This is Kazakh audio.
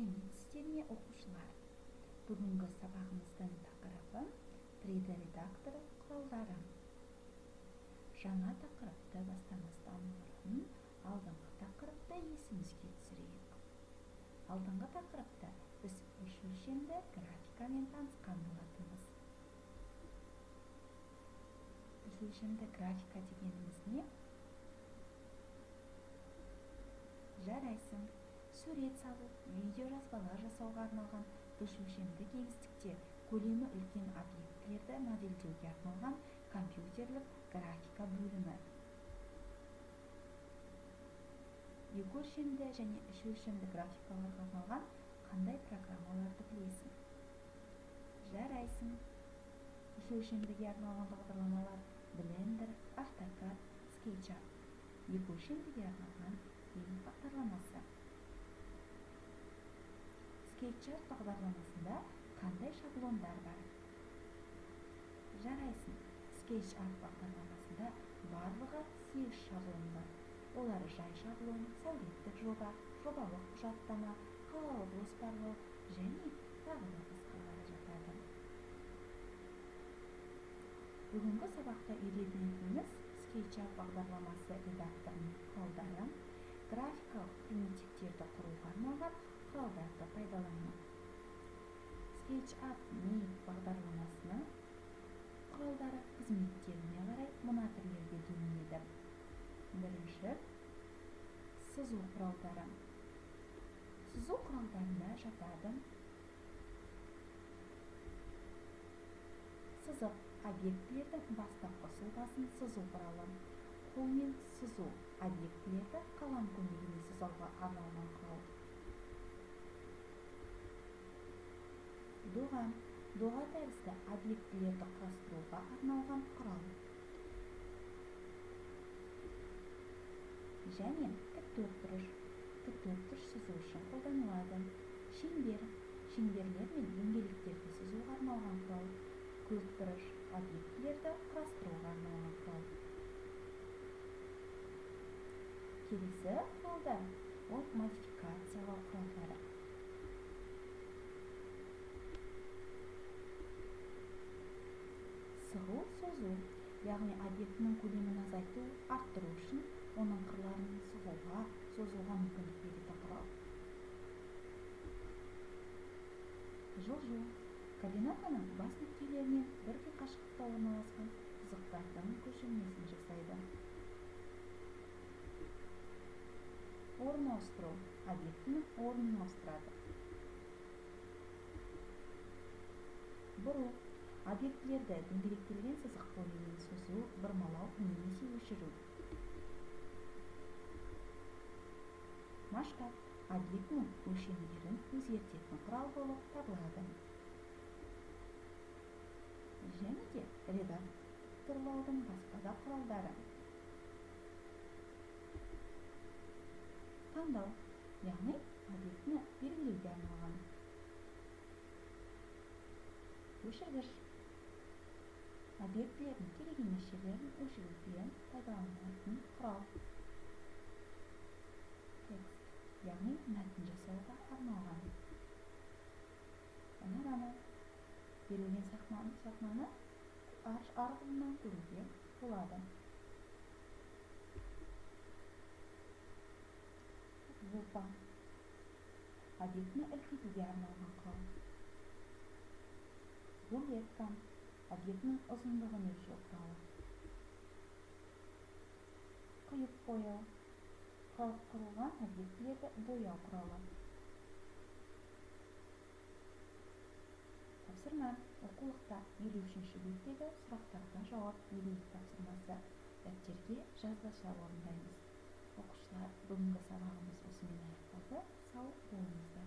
сәлеметсіздер ме оқушылар? Бүгінгі сабағымыздың тақырыбы 3D редактор құралдары. Жаңа тақырыпты бастамастан бұрын алдыңғы тақырыпты есімізге түсірейік. Алдыңғы тақырыпта біз үш өлшемді графикамен танысқан болатынбыз. Үш өлшемді графика дегеніміз не? Жарайсың. Сурет салу, видео жазбалар жасауға арналған үш өлшемді кеңістікте көлемі үлкен объектілерді модельдеуге арналған компьютерлік графика бөлімі. Екі өлшемді және үш өлшемді графикаларға арналған қандай программаларды білесің? Жарайсың. Үш өлшемдіге арналған бағдарламалар Blender, AutoCAD, SketchUp. Екі өлшемдіге арналған Paint бағдарламасы. SketchUp бағдарламасында қандай шаблондар бар? Жарайсың. SketchUp бағдарламасында барлығы 8 шаблон бар. Олар жай шаблон, сәулеттік жоба, жобалық құжаттама, қалалық жоспарлау және тағы да басқалары жатады. Бүгінгі сабақта үйренетініміз SketchUp бағдарламасы редакторының құралдары, графикалық примитивтерді құруға арналған құралдарды пайдалану. SketchUp Make бағдарламасының құралдары қызметтеріне қарай мына түрлерге бөлінеді. Бірінші, сызу құралдары. Сызу құралдарында жатады сызық объектілердің бастапқы сұлбасын сызу құралы, қолмен сызу объектілерді қалам көмегімен сызуға арналған құрал. Доға тәрізді объектілерді құрастыруға арналған құрал. Және тіктөртбұрыш сызу үшін қолданылады. Шеңберлер мен дөңгелектерді сызуға арналған құрал. Көкбұрыш объектілерді құрастыруға арналған құрал. Келесі құралдар ол модификациялау құралдары. Сығу, созу, яғни объектінің көлемін азайту, арттыру үшін оның қырларын сығуға, созуға мүмкіндік беретін құрал. Жылжу, координатаның бас нүктелерінен бірдей қашықтықта орналасқан сызықтардың көшірмесін жасайды. Орын ауыстыру, объектінің орнын ауыстырады. Бұру, объектілерді дөңгелектелген сызық бойымен созу, бұрмалау немесе өшіру. Масштаб, объектінің өлшемдерін өзгертетін құрал болып табылады. Және де редакторлаудың басқа да құралдары. Таңдау, яғни объектіні белгілеуге арналған. Өшіргіш, объектілердің керек емес жерлерін өшіруге пайдаланылатын құрал. Текст, яғни мәтін жасауға арналған. Панорама, берілген сахнаны арқылынан көруге болады. Лупа, объектіні үлкейтуге арналған құрал. Рулетка, объектінің ұзындығын өлшеу құралы. Құйып бояу, құрылған объектілерді бояу құралы. Тапсырма, оқулықта 53-ші беттегі сұрақтарға жауап беру тапсырмасы. Дәптерге жазбаша орындаймыз. Оқушылар, бүгінгі сабағымыз осымен аяқталды. Сау болыңыздар.